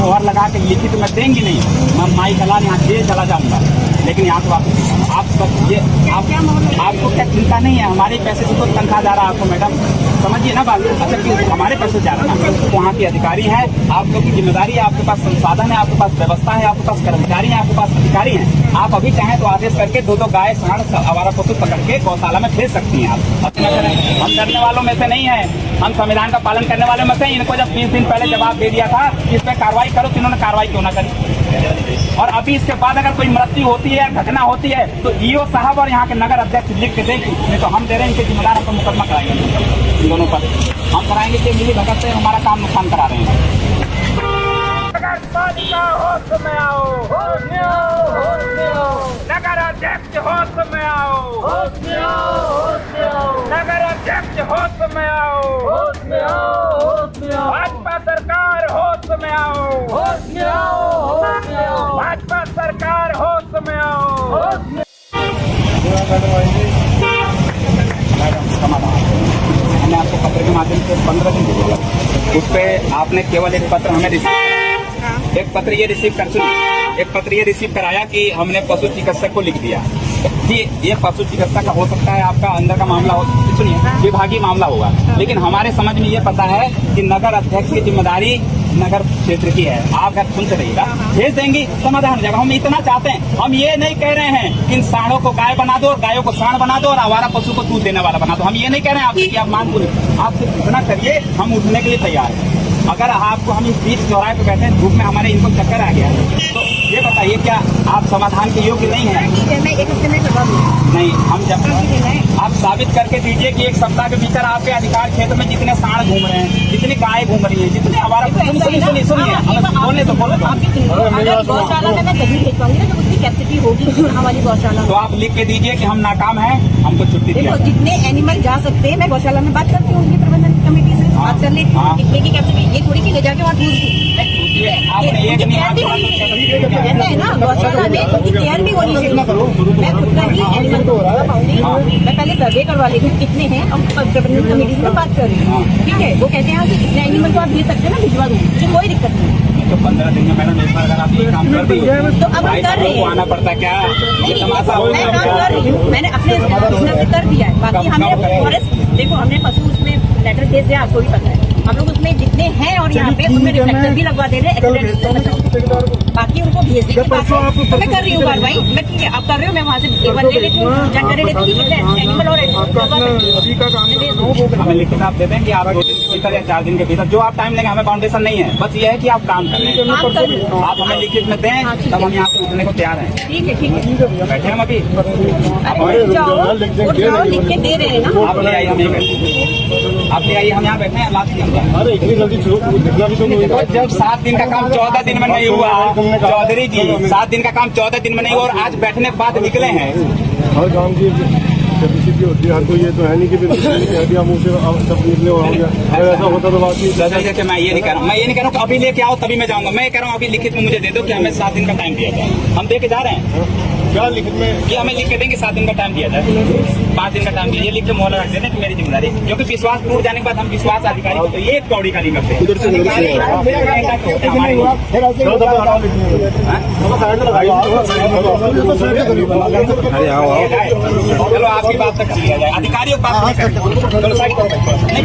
मोहर लगा के लिखित में देंगी नहीं, मैं माई कलान यहाँ से चला जाऊंगा। लेकिन यहाँ तो आप सब ये आपको क्या चिंता नहीं है? हमारे पैसे से तो तनख्वाह जा रहा है आपको, मैडम समझिए ना बात। अच्छा कि हमारे पैसे जा रहा है ना, वहाँ के अधिकारी हैं, आप लोग की जिम्मेदारी है, आपके पास संसाधन है, आपके पास व्यवस्था है, आपके पास कर्मचारी हैं, आपके पास अधिकारी हैं। आप अभी चाहें तो आदेश करके दो गाय सांड आवारा पशु पकड़ के गौशाला में भेज सकती हैं आप। हम करने वालों में से नहीं है, हम संविधान का पालन करने वालों में से। इनको जब 20 दिन पहले जवाब दे दिया था इस पर कार्रवाई करो, तो इन्होंने कार्रवाई क्यों ना करी? और अभी इसके बाद अगर कोई मृत्यु होती है, घटना होती है, तो ईओ साहब और यहाँ के नगर अध्यक्ष लिख के देंगे, नहीं तो हम दे रहे हैं इनके जिम्मेदार हमको मुकदमा कराएंगे इन दोनों पर। हम कराएंगे कि मिली भगत से हमारा काम नुकसान करा रहे हैं। होश में आओ, होश में आओ, होश में आओ, नगर अध्यक्ष होश में आओ, होश में आओ, होश में आओ, नगर अध्यक्ष होश में आओ, होश में आओ, होश में आओ, भाजपा सरकार होश में आओ, होश में आओ, होश में आओ, भाजपा सरकार होश में आओ, होश में। हमने आपको पत्र के माध्यम से 15 दिन दिया, उस पर आपने केवल एक पत्र हमें एक पत्र ये रिसीव कराया कि हमने पशु चिकित्सक को लिख दिया कि ये पशु चिकित्सक का हो सकता है आपका अंदर का मामला हो, सुनिए विभागीय मामला होगा, लेकिन हमारे समझ में ये पता है कि नगर अध्यक्ष की जिम्मेदारी नगर क्षेत्र की है। आप अगर सुन से रहिएगा, भेज देंगी, समाधान हो जाएगा। हम इतना चाहते हैं, हम ये नहीं कह रहे हैं कि इन सांडों को गाय बना दो और गायों को सांड बना दो और आवारा पशु को दूध देने वाला बना दो। हम ये नहीं कह रहे हैं आपसे कि आप मांग पूरी, आप सिर्फ इतना करिए, हम उठने के लिए तैयार हैं। अगर आपको हम इस बीच चौराहे पे बैठे धूप में हमारे इनको चक्कर आ गया, तो ये बताइए क्या आप समाधान के योग्य नहीं है? नहीं, हम जब आप साबित करके दीजिए कि एक सप्ताह के भीतर आपके अधिकार क्षेत्र में जितने सांड घूम रहे हैं, जितनी गाय घूम रही है, जितने हमारा बोलने तो गौशाला में मैं तभी भेज पाऊंगी ना जब उसकी कैपेसिटी होगी हमारी गौशाला। तो आप लिख के दीजिए कि हम नाकाम हैं, हमको छुट्टी देखो जितने एनिमल जा सकते हैं मैं गौशाला में बात करती हूँ प्रबंधन कमेटी से बात कर ले, कितने की कैपेसिटी, ये थोड़ी की ले जाके वहाँ दूध ऐसा है ना। गौशाला में उनकी केयर भी होनी चाहिए। मैं खुद का ही एनिमल को पाऊंगी, मैं पहले सर्वे करवा लेती हूँ कितने हैं और प्रबंधन कमेटी से बात कर रही हूँ, ठीक है। वो कहते हैं कि कितने एनिमल को आप दे सकते हैं ना, भिजवा दूँ, मुझे कोई दिक्कत नहीं। तो 15 दिन में मैडम अगर आप ये काम कर दी तो अब हम कर रहे हैं, आना पड़ता क्या? मैं काम कर रही हूँ, मैंने अपने से कर दिया है। बाकी हमने फॉरेस्ट देखो, हमने पशु उसमें लेटर भेज दिया, आपको भी पता है। हम लोग उसमें जितने हैं और यहाँ पे उनमें रिफ्लेक्टर भी लगवा दे रहे हैं, बाकी उनको भेज देंगे। मैं कर रही हूँ कार्रवाई, मैं ठीक है आप कर रहे हो, मैं वहाँ से एक बार ले लेती हूँ, जानकारी लेती हूँ एनिमल और हमें लिखित आप दे दें कि आप 2 दिन के भीतर या 4 दिन के भीतर जो आप टाइम लेंगे, हमें फाउंडेशन नहीं है, बस ये है कि आप काम कर रहे हैं। आप हमें लिखित में दें, तब हम यहाँ से उठने को तैयार हैं। ठीक है, ठीक है, बैठे हम अभी लिख के दे रहे हैं ना। आप ले आइए, हम आप ले आइए, हम यहाँ बैठे हैं। अरे इतनी जल्दी जब 7 दिन का काम 14 दिन में नहीं हुआ चौधरी जी, 7 दिन का काम 14 दिन में नहीं हुआ और आज बैठने के बाद निकले हैं। हर काम की कैपेसिटी होती है, हर कोई ये तो है नहीं कि मुँह से सब निकले हो गया। अगर ऐसा होता तो बात जैसे मैं ये नहीं कह रहा हूँ, कि अभी लेके आओ तभी मैं जाऊंगा। मैं कह रहा हूँ अभी लिखित में मुझे दे दो कि हमें 7 दिन का टाइम दिया जाए। हम दे के जा रहे हैं, क्या लिखित में कि हमें लिख के देंगे 7 दिन का टाइम दिया जाए, 5 दिन का टाइम दिया, ये लिख के मोहर रख देते कि मेरी जिम्मेदारी, क्योंकि विश्वास टूट जाने के बाद हम विश्वास अधिकारी को तो ये कौड़ी का नहीं करते। चलो आपकी बात तक लिया जाए, अधिकारियों की बात नहीं करते।